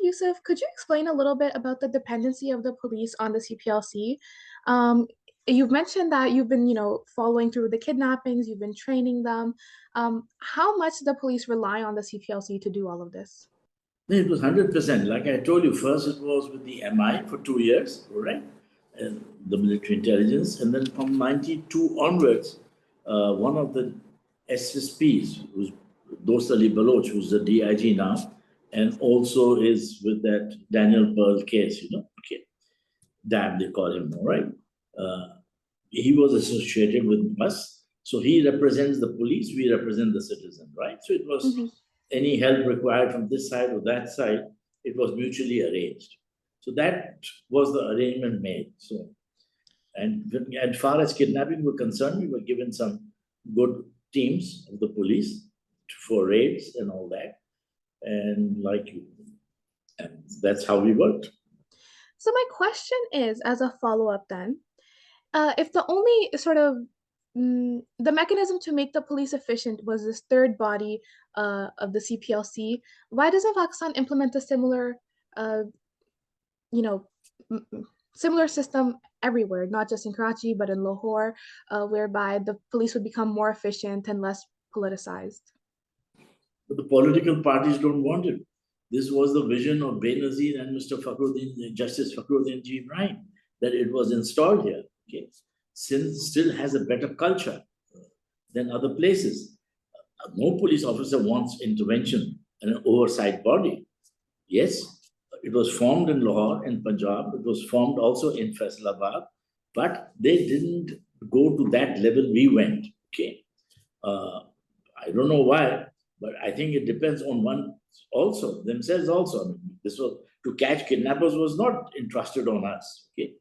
Yusuf, could you explain a little bit about the dependency of the police on the CPLC? Um, you've mentioned that you've been, following through with the kidnappings, you've been training them. How much do the police rely on the CPLC to do all of this? It was 100%. Like I told you, first it was with the MI for 2 years, right? And the military intelligence. And then from 92 onwards, one of the SSPs, who's Dost Ali Baloch, who's the DIG now, and also is with that Daniel Pearl case, okay. DAB, they call him, all right? Uh, he was associated with us. So he represents the police, we represent the citizen, right? So it was Mhm. any help required from this side or that side, it was mutually arranged. So that was the arrangement made. So, and as far as kidnapping were concerned, we were given some good teams of the police for raids and all that. And and that's how we worked. So my question is, as a follow-up then, if the only sort of the mechanism to make the police efficient was this third body of the CPLC, why doesn't Pakistan implement a similar, uh, you know, similar system everywhere, not just in Karachi, but in Lahore, whereby the police would become more efficient and less politicized? But the political parties don't want it. This was the vision of Benazir and Mr. Fakhruddin, Justice Fakhruddin G. Ibrahim, that it was installed here. Okay. Sindh still has a better culture than other places. No police officer wants intervention in an oversight body. Yes, it was formed in Lahore, in Punjab. It was formed also in Faisalabad, but they didn't go to that level we went. Okay. I don't know why, but I think it depends on one also, themselves also. I mean, this was to catch kidnappers was not entrusted on us. Okay.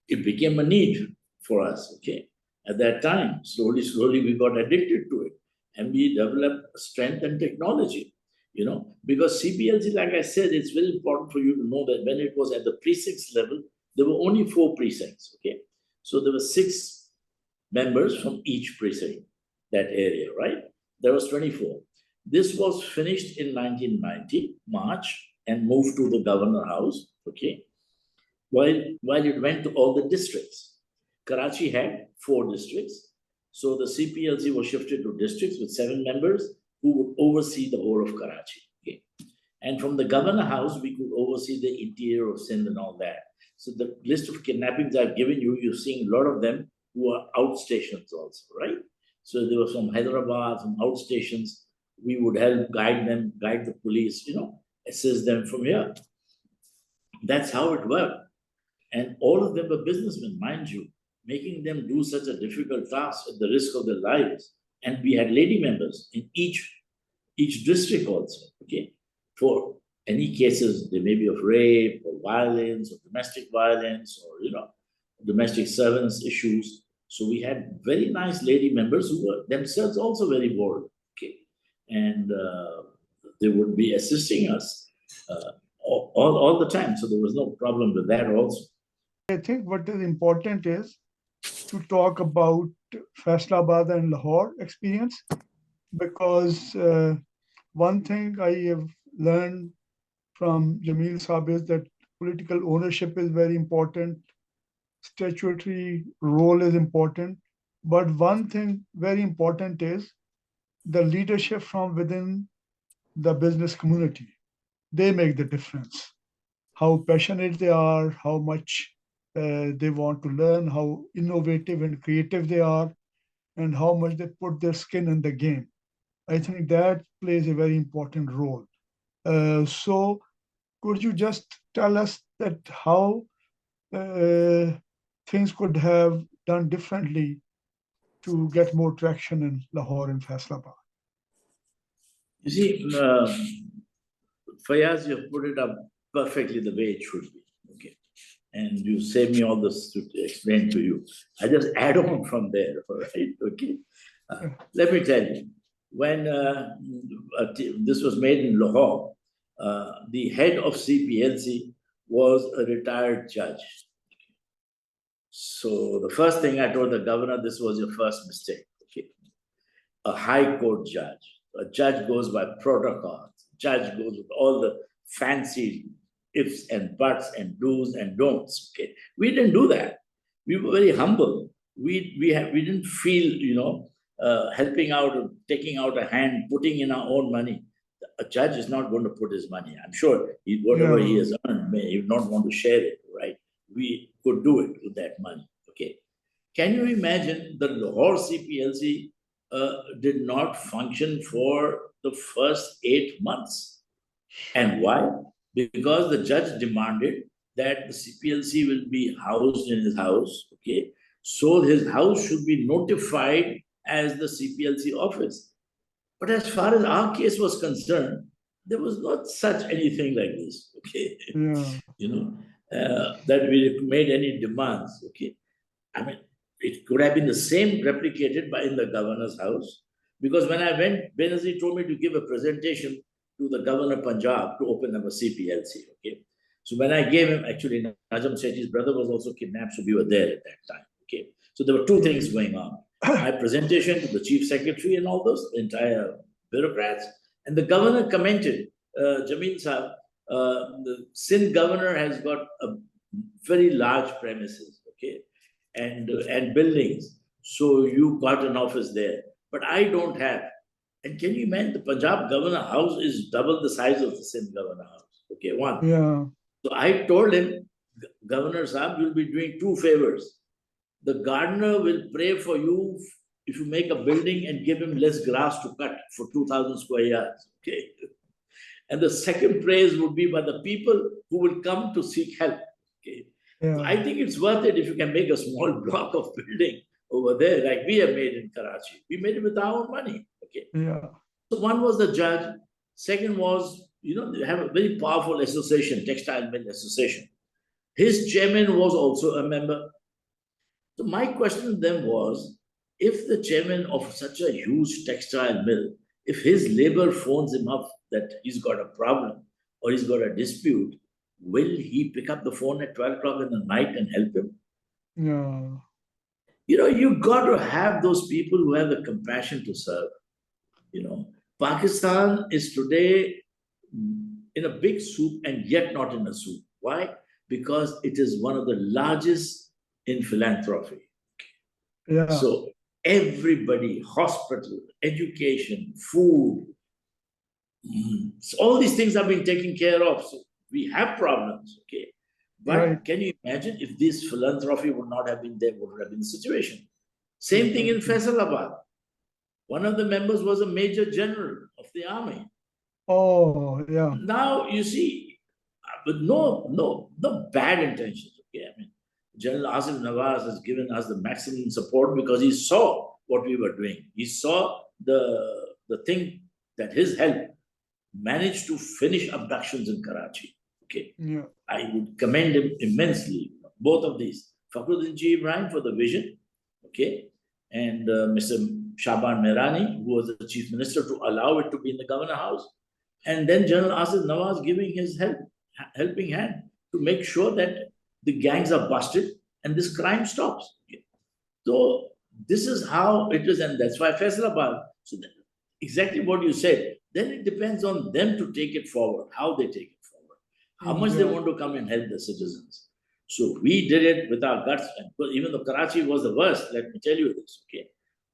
It became a need for us. Okay. At that time, slowly, we got addicted to it. And we developed strength and technology, because CPLC, like I said, it's very important for you to know that when it was at the precincts level, there were only 4 precincts. Okay. So there were 6 members from each precinct, that area, right? There was 24. This was finished in 1990, March, and moved to the governor house, okay, while it went to all the districts. Karachi had 4 districts, so the CPLC was shifted to districts with 7 members who would oversee the whole of Karachi, okay. And from the governor house, we could oversee the interior of Sindh and all that. So the list of kidnappings I've given you, you're seeing a lot of them who are outstations also, right? So they were from Hyderabad, from outstations. We would help guide them, guide the police, assist them from here. That's how it worked. And all of them were businessmen, mind you, making them do such a difficult task at the risk of their lives. And we had lady members in each district also, okay, for any cases, they may be of rape or violence or domestic violence or, domestic servants issues. So we had very nice lady members who were themselves also very bold, okay, and they would be assisting us all the time. So there was no problem with that also. I think what is important is to talk about Faisalabad and Lahore experience, because one thing I have learned from Jameel Saab is that political ownership is very important, statutory role is important, but one thing very important is the leadership from within the business community. They make the difference. How passionate they are, how much they want to learn, how innovative and creative they are, and how much they put their skin in the game. I think that plays a very important role. So could you just tell us that how things could have done differently to get more traction in Lahore and Faisalabad? You see, Fayaz, you put it up perfectly the way it should be. Okay. And you saved me all this to explain to you. I just add on from there, all right? Okay. Let me tell you, when this was made in Lahore, the head of CPLC was a retired judge. So the first thing I told the governor, this was your first mistake. Okay. A high court judge. A judge goes by protocols. Judge goes with all the fancy ifs and buts and do's and don'ts. Okay, we didn't do that. We were very humble. We didn't feel, helping out or taking out a hand, putting in our own money. A judge is not going to put his money. I'm sure whatever he Yeah. has earned, he would not want to share it, right? We could do it with that money. Okay. Can you imagine the Lahore CPLC did not function for the first 8 months? And why? Because the judge demanded that the CPLC will be housed in his house. Okay. So his house should be notified as the CPLC office. But as far as our case was concerned, there was not such anything like this. Okay. Yeah. That we made any demands. Okay. I mean, it could have been the same replicated in the governor's house. Because when I went, Benazir told me to give a presentation to the governor of Punjab to open up a CPLC. Okay. So when I gave him, actually, Najam Sethi's brother was also kidnapped, so we were there at that time. Okay. So there were two things going on. My presentation to the chief secretary and all those, the entire bureaucrats. And the governor commented, Jameel Saab, the Sindh governor has got a very large premises, okay, and buildings. So you got an office there, but I don't have. And can you imagine the Punjab governor house is double the size of the Sindh governor house? Okay, one. Yeah. So I told him, Governor Saab, you'll be doing two favors. The gardener will pray for you if you make a building and give him less grass to cut for 2,000 square yards. Okay. And the second praise would be by the people who will come to seek help. Okay. Yeah. So I think it's worth it if you can make a small block of building over there, like we have made in Karachi. We made it with our own money. Okay. Yeah. So one was the judge. Second was, they have a very powerful association, Textile Mill Association. His chairman was also a member. So my question to them was, if the chairman of such a huge textile mill, if his labor phones him up that he's got a problem or he's got a dispute, will he pick up the phone at 12 o'clock in the night and help him? Yeah. You got to have those people who have the compassion to serve. Pakistan is today in a big soup and yet not in a soup. Why? Because it is one of the largest in philanthropy. Yeah. So everybody, hospital, education, food, all these things are being taken care of. So we have problems, okay? But Right. can you imagine if this philanthropy would not have been there, what would have been the situation? Same thing in Faisalabad. One of the members was a major general of the army. Oh, yeah. Now you see, with no bad intentions, okay? I mean, General Asif Nawaz has given us the maximum support because he saw what we were doing. He saw the thing that his help managed to finish abductions in Karachi. Okay. Yeah. I would commend him immensely, both of these. Fakhruddin Ji Ibrahim for the vision, okay, and Mr. Shaban Mehrani, who was the chief minister, to allow it to be in the governor house. And then General Asif Nawaz giving his helping hand to make sure that the gangs are busted and this crime stops. Okay. So this is how it is, and that's why Faisalabad. So exactly what you said. Then it depends on them to take it forward, how they take it forward, how much they want to come and help the citizens. So we did it with our guts, and even though Karachi was the worst, let me tell you this, okay?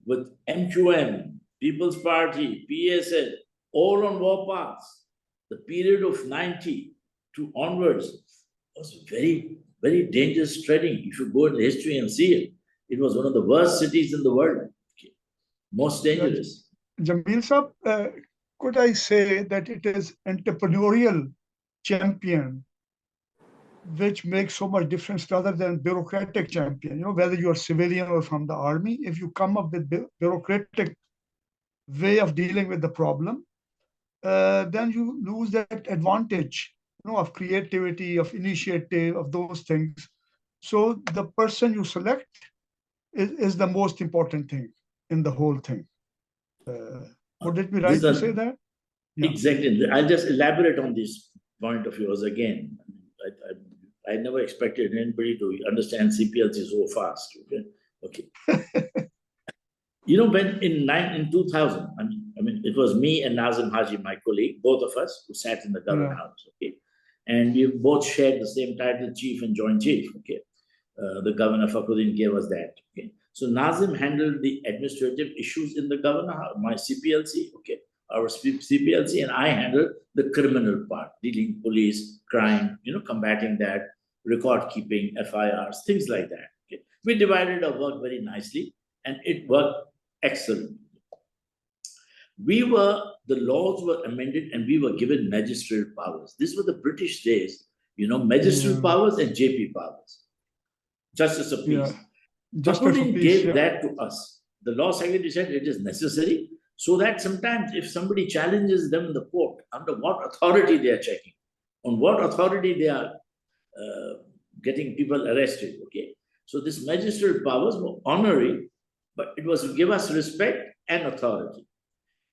With MQM, People's Party, PSL, all on war paths, the period of 90 to onwards was very, very dangerous treading. If you go into history and see it, it was one of the worst cities in the world, okay? Most dangerous. Jameel Saab, could I say that it is entrepreneurial champion which makes so much difference rather than bureaucratic champion? Whether you're civilian or from the army, if you come up with bureaucratic way of dealing with the problem, then you lose that advantage, of creativity, of initiative, of those things. So the person you select is the most important thing in the whole thing. Would it be right to say that? Yeah. Exactly. I'll just elaborate on this point of yours again. I never expected anybody to understand CPLC so fast. Okay. When in 2000, I mean, it was me and Nazim Haji, my colleague, both of us who sat in the government house. Okay. and we both shared the same title, chief and joint chief. Okay, the governor Fakhruddin gave us that. Okay, so Nazim handled the administrative issues in the governor, my CPLC. Okay, our CPLC, and I handled the criminal part, dealing police, crime, combating that, record keeping, FIRs, things like that. Okay, we divided our work very nicely, and it worked excellent. The laws were amended and we were given magisterial powers. These were the British days, magisterial powers and JP powers, justice of peace. Justice of Fakhruddin peace, gave that to us. The law secretary said it is necessary so that sometimes if somebody challenges them in the court, under what authority they are checking, on what authority they are getting people arrested. Okay, so this magisterial powers were honorary, but it was to give us respect and authority.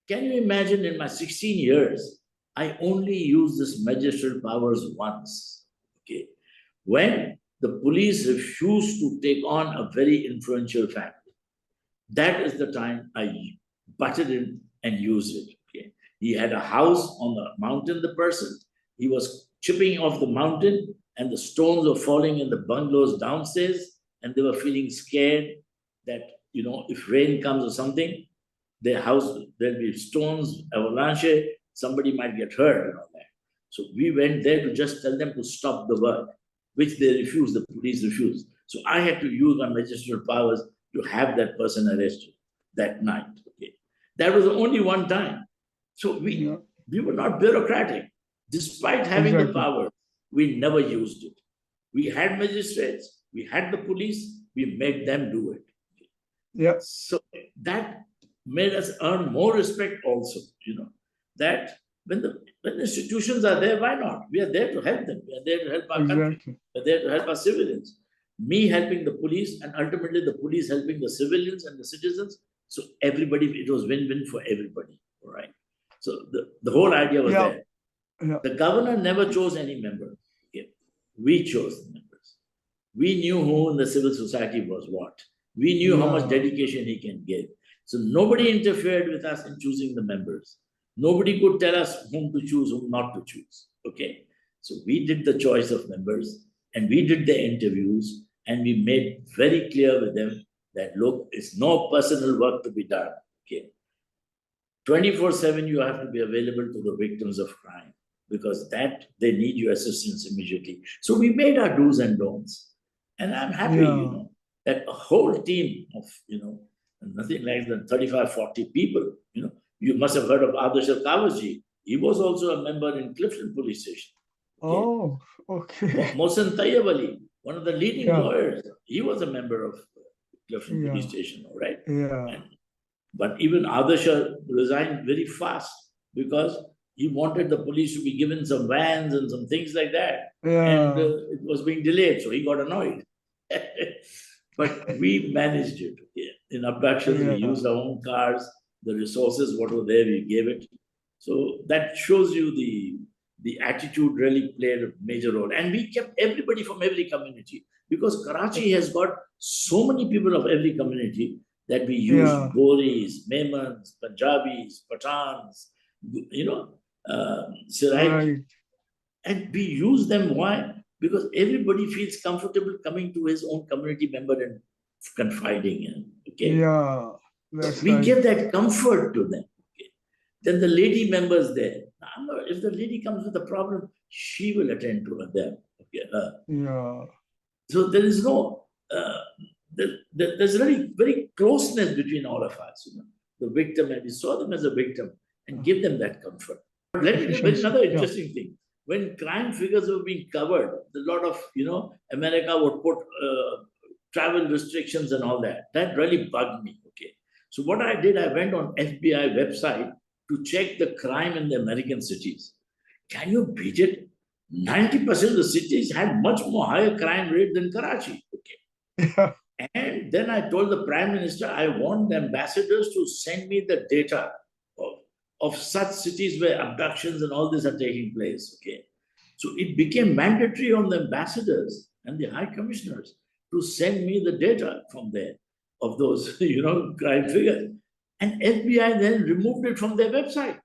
Can you imagine, in my 16 years, I only used this magisterial powers once. Okay, when the police refused to take on a very influential family. That is the time I butted in and used it. Okay, he had a house on the mountain, the person. He was chipping off the mountain, and the stones were falling in the bungalows downstairs, and they were feeling scared that, if rain comes or something, their house, there'll be stones, avalanche, somebody might get hurt and all that. So we went there to just tell them to stop the work, which they refused, the police refused. So I had to use my magisterial powers to have that person arrested that night. Okay, that was the only one time. So we were not bureaucratic. Despite having the power, we never used it. We had magistrates, we had the police, we made them do it. Yeah. So that made us earn more respect also, that when the institutions are there, why not? We are there to help them. We are there to help our country. We are there to help our civilians. Me helping the police, and ultimately the police helping the civilians and the citizens. So everybody, it was win-win for everybody. All right. So the whole idea was there. Yeah. The governor never chose any member. Okay. We chose the members. We knew who in the civil society was what. We knew how much dedication he can give. So nobody interfered with us in choosing the members. Nobody could tell us whom to choose, whom not to choose. Okay. So we did the choice of members, and we did the interviews, and we made very clear with them that, look, it's no personal work to be done. Okay. 24/7, you have to be available to the victims of crime, because that they need your assistance immediately. So we made our do's and don'ts. And I'm happy, that a whole team of, nothing less than 35, 40 people, you must have heard of Adarsh Kawaji. He was also a member in Clifton Police Station. Okay? Oh, okay. Mohsen Tayyab Ali, one of the leading lawyers, he was a member of Clifton Police Station, all right? Yeah. But even Adarsh resigned very fast because he wanted the police to be given some vans and some things like that. And it was being delayed, so he got annoyed. But we managed it. Okay? In abductions, we used our own cars, the resources, what were there, we gave it. So that shows you the attitude really played a major role. And we kept everybody from every community, because Karachi has got so many people of every community that we use Boris, Memons, Punjabis, Pathans, Siraiki. And we use them. Why? Because everybody feels comfortable coming to his own community member and confiding in him. Okay. Yeah. We give that comfort to them. Okay. Then the lady members there. If the lady comes with a problem, she will attend to them. Okay. So there is no, there's really very closeness between all of us. The victim, and we saw them as a victim and give them that comfort. But let me tell you another interesting thing. When crime figures were being covered, a lot of, America would put travel restrictions and all that. That really bugged me. Okay. So what I did, I went on FBI website to check the crime in the American cities. Can you beat it? 90% of the cities had much more higher crime rate than Karachi. Okay. And then I told the Prime Minister, I want the ambassadors to send me the data of such cities where abductions and all this are taking place. Okay. So it became mandatory on the ambassadors and the high commissioners to send me the data from there of those, crime figures. And FBI then removed it from their website.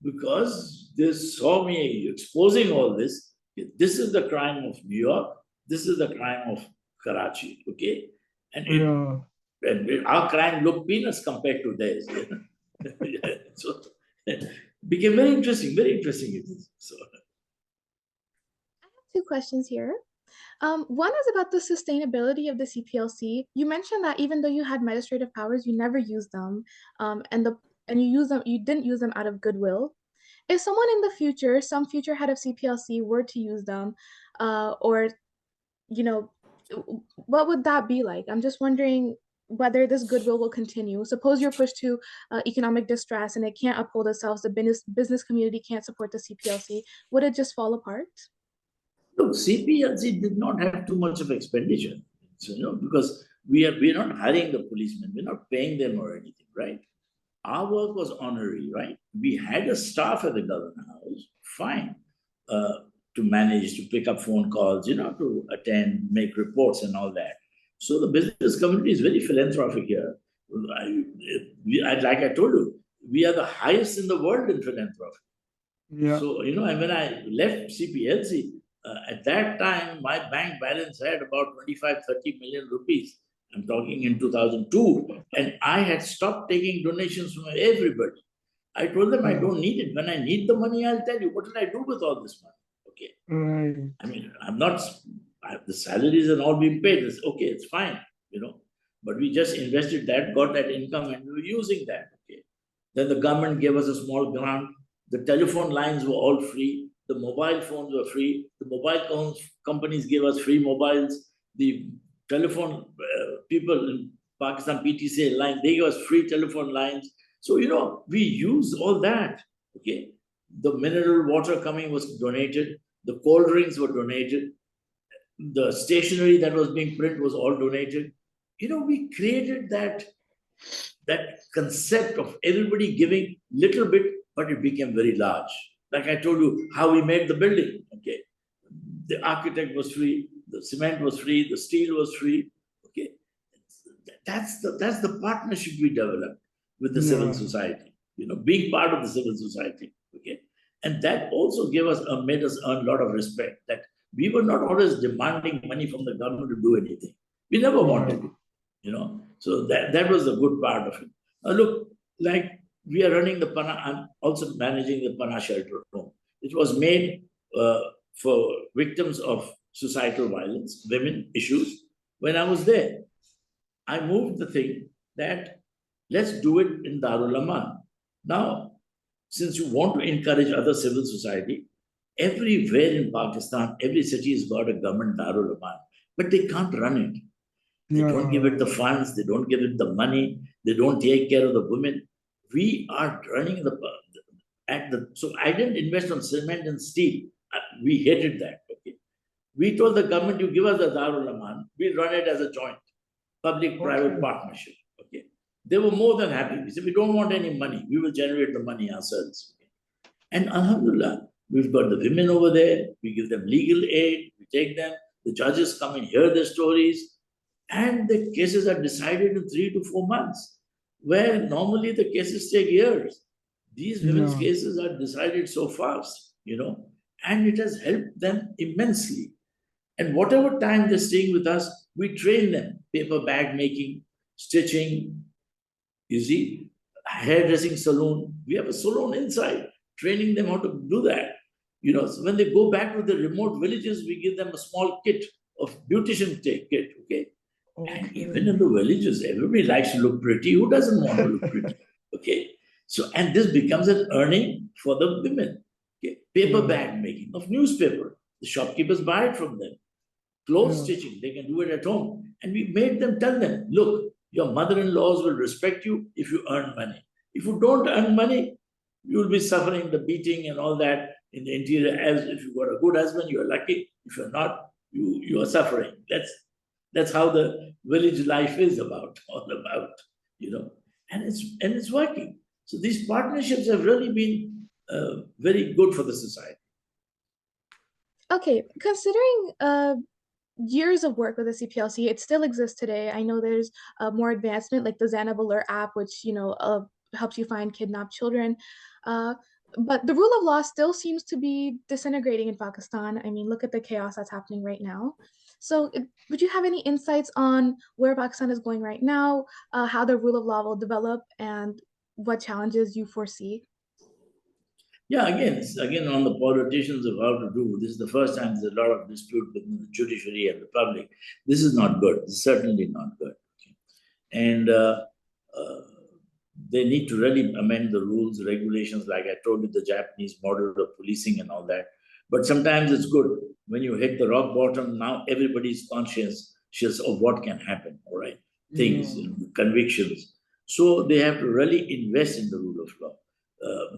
because they saw me exposing all this. This is the crime of New York. This is the crime of Karachi. Okay, and Yeah. our crime looked peanuts compared to theirs. So became very interesting. Very interesting. It is. So Two questions here. One is about the sustainability of the CPLC. You mentioned that even though you had administrative powers, you never used them, and you use them, you didn't use them out of goodwill. If someone in the future, some future head of CPLC were to use them, or you know, what would that be like? I'm just wondering whether this goodwill will continue. Suppose you're pushed to economic distress and it can't uphold itself, the business community can't support the CPLC. Would it just fall apart? look, CPLC did not have too much of expenditure. So, because we're not hiring the policemen, we're not paying them or anything, right? Our work was honorary, right? We had a staff at the government house, fine, to manage, to pick up phone calls, to attend, make reports and all that. So the business community is very philanthropic here. Like I told you, we are the highest in the world in philanthropy. Yeah. So, and when I left CPLC, at that time, my bank balance had about 25, 30 million rupees. I'm talking in 2002. And I had stopped taking donations from everybody. I told them I Yeah. don't need it. When I need the money, I'll tell you. What will I do with all this money? Okay. Right. I mean, I'm not, the salaries and all being paid. It's okay, it's fine, But we just invested that, got that income, and we were using that. Okay. Then the government gave us a small grant. The telephone lines were all free. The mobile phones were free. The mobile phones companies gave us free mobiles. The telephone people in Pakistan PTC line, they gave us free telephone lines. So, we use all that. Okay. The mineral water coming was donated. The cold drinks were donated. The stationery that was being printed was all donated. We created that concept of everybody giving little bit, but it became very large. Like I told you, how we made the building. Okay, the architect was free, the cement was free, the steel was free. Okay, that's the partnership we developed with the civil Yeah. society. Being part of the civil society. Okay, and that also gave us made us earn a lot of respect. That we were not always demanding money from the government to do anything. We never Yeah. wanted it. So that was the good part of it. Look, like we are running the Pana, I'm also managing the Pana shelter home. It was made for victims of societal violence, women issues. When I was there, I moved the thing that let's do it in Darul Aman. Now, since you want to encourage other civil society, everywhere in Pakistan, every city has got a government Darul Aman, but they can't run it. They don't give it Yeah. the funds, they don't give it the money, they don't take care of the women. We are running so I didn't invest on cement and steel. We hated that. Okay. We told the government, you give us the Darul Aman, we'll run it as a joint public-private Okay. partnership. Okay. They were more than happy. We said, we don't want any money. We will generate the money ourselves. Okay. And Alhamdulillah, we've got the women over there. We give them legal aid. We take them. The judges come and hear their stories. And the cases are decided in 3 to 4 months, where normally the cases take years. These women's Yeah. cases are decided so fast, and it has helped them immensely. And whatever time they're staying with us, we train them paper bag making, stitching, you see, hairdressing salon. We have a salon inside, training them how to do that. So when they go back to the remote villages, we give them a small kit of beautician kit, okay? And even in Okay. the villages, everybody likes to look pretty. Who doesn't want to look pretty? Okay. So, and this becomes an earning for the women. Okay. Paper Yeah. bag making of newspaper. The shopkeepers buy it from them. Clothes Yeah. stitching, they can do it at home. And we made them tell them, look, your mother-in-laws will respect you if you earn money. If you don't earn money, you will be suffering the beating and all that in the interior. As if you've got a good husband, you're lucky. If you're not, you are suffering. That's how the village life is all about, and it's working. So these partnerships have really been very good for the society. Okay, considering years of work with the CPLC, it still exists today. I know there's more advancement, like the Zanab Alert app, which helps you find kidnapped children. Uh, but the rule of law still seems to be disintegrating in Pakistan. I mean, look at the chaos that's happening right now. So, would you have any insights on where Pakistan is going right now, how the rule of law will develop, and what challenges you foresee? Yeah, again on the politicians of how to do. This is the first time there's a lot of dispute between the judiciary and the public. This is not good. It's certainly not good. And uh, they need to really amend the rules, regulations, like I told you, the Japanese model of policing and all that. But sometimes it's good when you hit the rock bottom. Now everybody's conscious of what can happen. All right, things, convictions. So they have to really invest in the rule of law.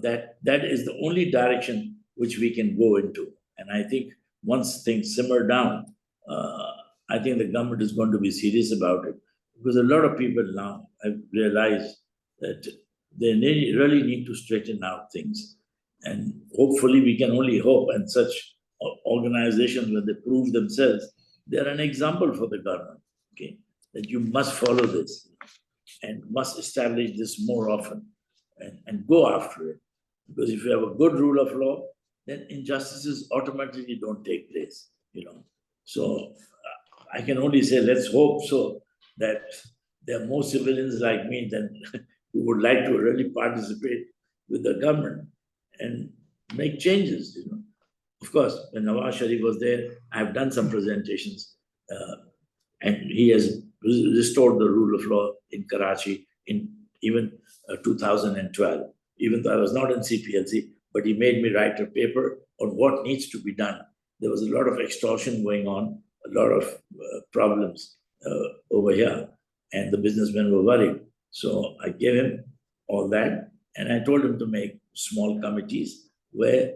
That is the only direction which we can go into. And I think once things simmer down, I think the government is going to be serious about it, because a lot of people now have realized that they really need to straighten out things. And hopefully, we can only hope, and such organizations, when they prove themselves, they're an example for the government, okay, that you must follow this and must establish this more often and go after it. Because if you have a good rule of law, then injustices automatically don't take place. So I can only say, let's hope so, that there are more civilians like me than who would like to really participate with the government and make changes. Of course, when Nawaz Sharif was there, I've done some presentations, and he has restored the rule of law in Karachi in even 2012. Even though I was not in CPLC, but he made me write a paper on what needs to be done. There was a lot of extortion going on, a lot of problems over here, and the businessmen were worried. So I gave him all that, and I told him to make small committees where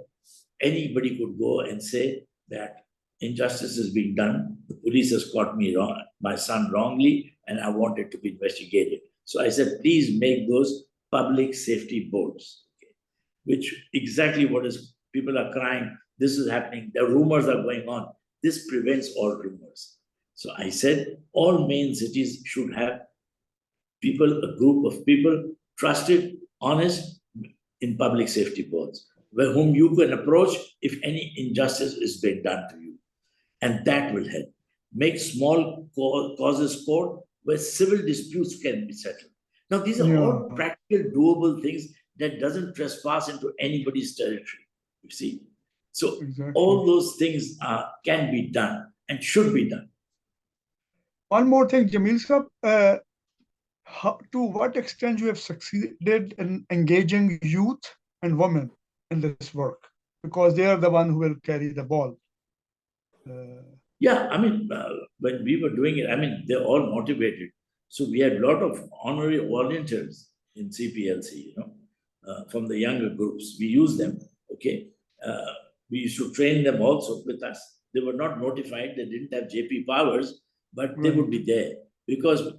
anybody could go and say that injustice is being done. The police has caught me wrong, my son wrongly, and I want it to be investigated. So I said, please make those public safety boards, okay, which exactly what is people are crying. This is happening. The rumors are going on. This prevents all rumors. So I said all main cities should have people, a group of people, trusted, honest, in public safety boards, where whom you can approach if any injustice is being done to you. And that will help. Make small causes court where civil disputes can be settled. Now, these are all practical, doable things that doesn't trespass into anybody's territory, you see. So all those things can be done and should be done. One more thing, Jameel sir, to what extent you have succeeded in engaging youth and women in this work? Because they are the one who will carry the ball. Yeah, I mean, when we were doing it, I mean, they're all motivated. So we had a lot of honorary volunteers in CPLC, from the younger groups. We used them, okay. We used to train them also with us. They were not notified, they didn't have JP powers, but they would be there. Because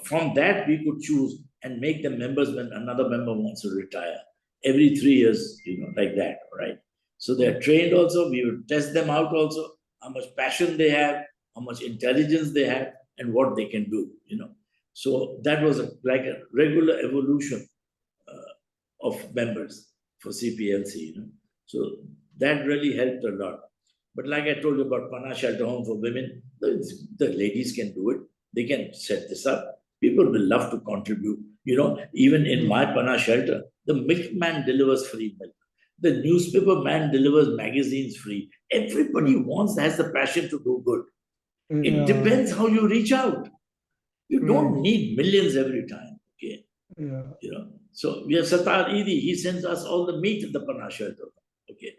from that, we could choose and make them members when another member wants to retire. Every 3 years, like that, right? So they're trained also. We would test them out also, how much passion they have, how much intelligence they have, and what they can do. So that was like a regular evolution of members for CPLC. So that really helped a lot. But like I told you about Pana Shelter Home for Women, the ladies can do it. They can set this up. People will love to contribute. Even in my Pana Shelter, the milkman delivers free milk. The newspaper man delivers magazines free. Everybody has the passion to do good. It depends how you reach out. You don't need millions every time. Okay. So we have Satar Idi. He sends us all the meat at the Pana Shelter. Okay.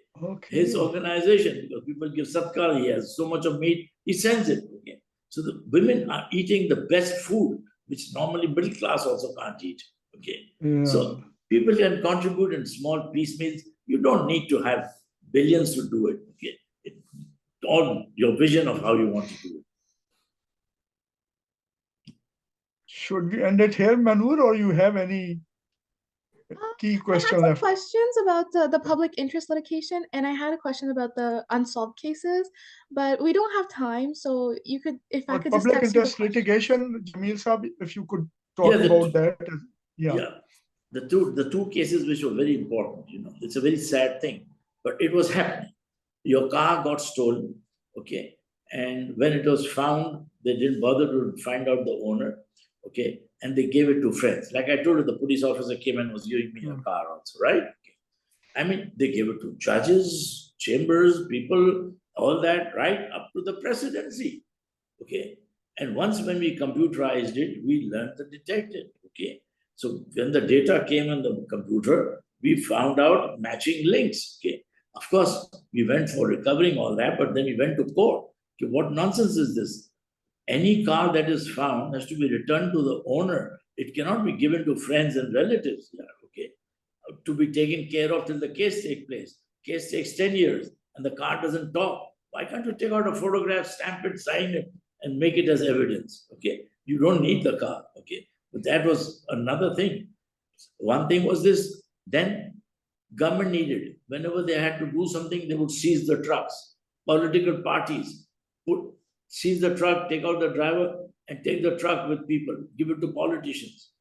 His organization, because people give satkar, he has so much of meat, he sends it. Okay. So the women are eating the best food, which normally middle class also can't eat. Okay. So people can contribute in small piecemeals. You don't need to have billions to do it. Okay. All your vision of how you want to do it. Should we end it here, Manur, or you have any key question I had left? some questions about the public interest litigation, and I had a question about the unsolved cases, but we don't have time, so you could, if I could just public text you the interest questions. litigation, Jameel Saab, if you could talk about that. Yeah. the two cases which were very important, it's a very sad thing, but it was happening. Your car got stolen, okay, and when it was found, they didn't bother to find out the owner, okay, and they gave it to friends. Like I told you, the police officer came and was giving me a car also, right? Okay. I mean, they gave it to judges, chambers, people, all that, right up to the presidency, okay. And once when we computerized it, we learned to detect it, okay. So when the data came on the computer, we found out matching links, okay. Of course, we went for recovering all that, but then we went to court. Okay, what nonsense is this? Any car that is found has to be returned to the owner. It cannot be given to friends and relatives, okay, to be taken care of till the case takes place. Case takes 10 years and the car doesn't talk. Why can't you take out a photograph, stamp it, sign it, and make it as evidence, okay? You don't need the car, okay? But that was another thing. One thing was this, then government needed it. Whenever they had to do something, they would seize the trucks. Political parties would seize the truck, take out the driver, and take the truck with people, give it to politicians.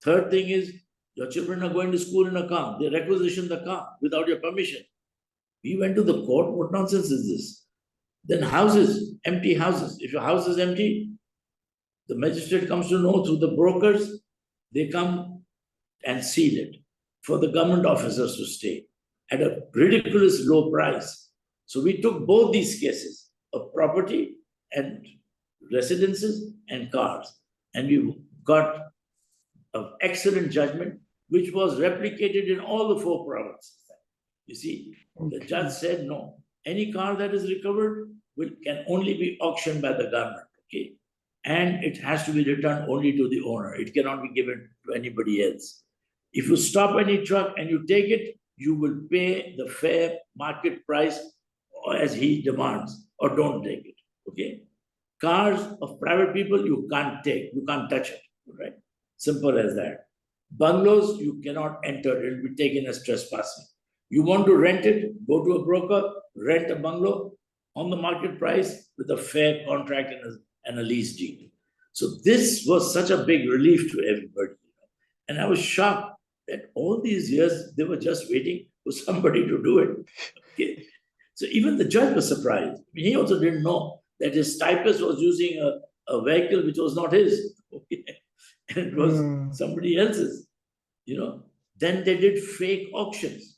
Third thing is, your children are going to school in a car. They requisition the car without your permission. We went to the court. What nonsense is this? Then houses, empty houses. If your house is empty, the magistrate comes to know through the brokers. They come and seal it for the government officers to stay at a ridiculous low price. So we took both these cases of property and residences and cars, and we got an excellent judgment, which was replicated in all the 4 provinces. You see, the judge said, no, any car that is recovered can only be auctioned by the government, okay? And it has to be returned only to the owner. It cannot be given to anybody else. If you stop any truck and you take it, you will pay the fair market price as he demands, or don't take it, okay? Cars of private people, you can't take, you can't touch it, right? Simple as that. Bungalows, you cannot enter, it will be taken as trespassing. You want to rent it, go to a broker, rent a bungalow on the market price with a fair contract and a lease deed. So this was such a big relief to everybody. And I was shocked that all these years, they were just waiting for somebody to do it. Okay. So even the judge was surprised. I mean, he also didn't know that his typist was using a vehicle which was not his. Okay. And it was somebody else's, Then they did fake auctions.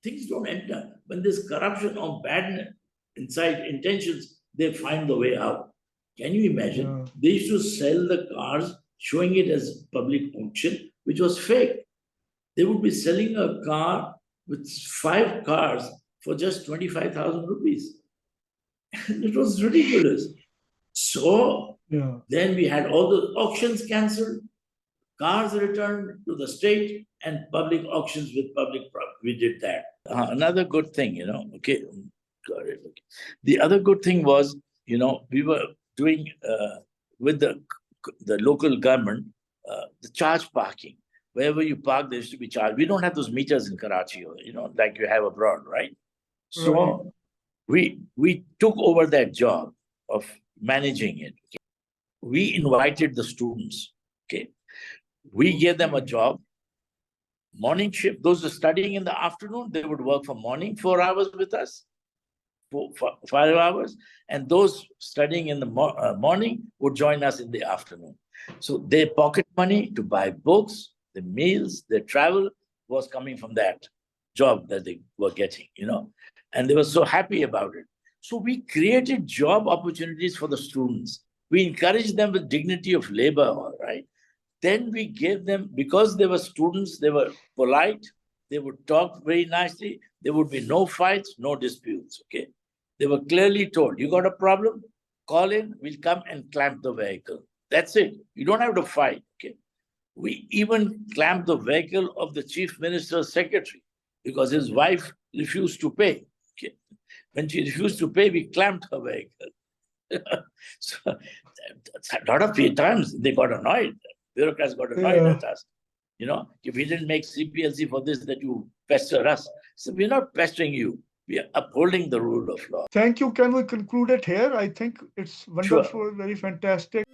Things don't enter. When there's corruption or bad inside intentions, they find the way out. Can you imagine? Yeah. They used to sell the cars, showing it as public auction, which was fake. They would be selling a car with 5 cars for just 25,000 rupees. And it was ridiculous. So then we had all the auctions cancelled, cars returned to the state, and public auctions with public property. We did that. Another good thing, okay. Got it. Okay. The other good thing was, we were doing with the local government, the charge parking. Wherever you park, there used to be charged. We don't have those meters in Karachi, like you have abroad, right? So we took over that job of managing it. Okay? We invited the students, okay? We gave them a job, morning shift. Those who are studying in the afternoon, they would work for morning, 4 hours with us, 5 hours. And those studying in the morning would join us in the afternoon. So their pocket money to buy books, the meals, their travel was coming from that job that they were getting, and they were so happy about it. So we created job opportunities for the students. We encouraged them with dignity of labor, all right? Then we gave them, because they were students, they were polite, they would talk very nicely, there would be no fights, no disputes, okay? They were clearly told, you got a problem? Call in, we'll come and clamp the vehicle. That's it. You don't have to fight, okay? We even clamped the vehicle of the chief minister's secretary because his wife refused to pay. Okay. When she refused to pay, we clamped her vehicle. So a lot of times they got annoyed. Bureaucrats got annoyed at us. If we didn't make CPLC for this, that you pester us. So we're not pestering you. We are upholding the rule of law. Thank you. Can we conclude it here? I think it's wonderful, very fantastic.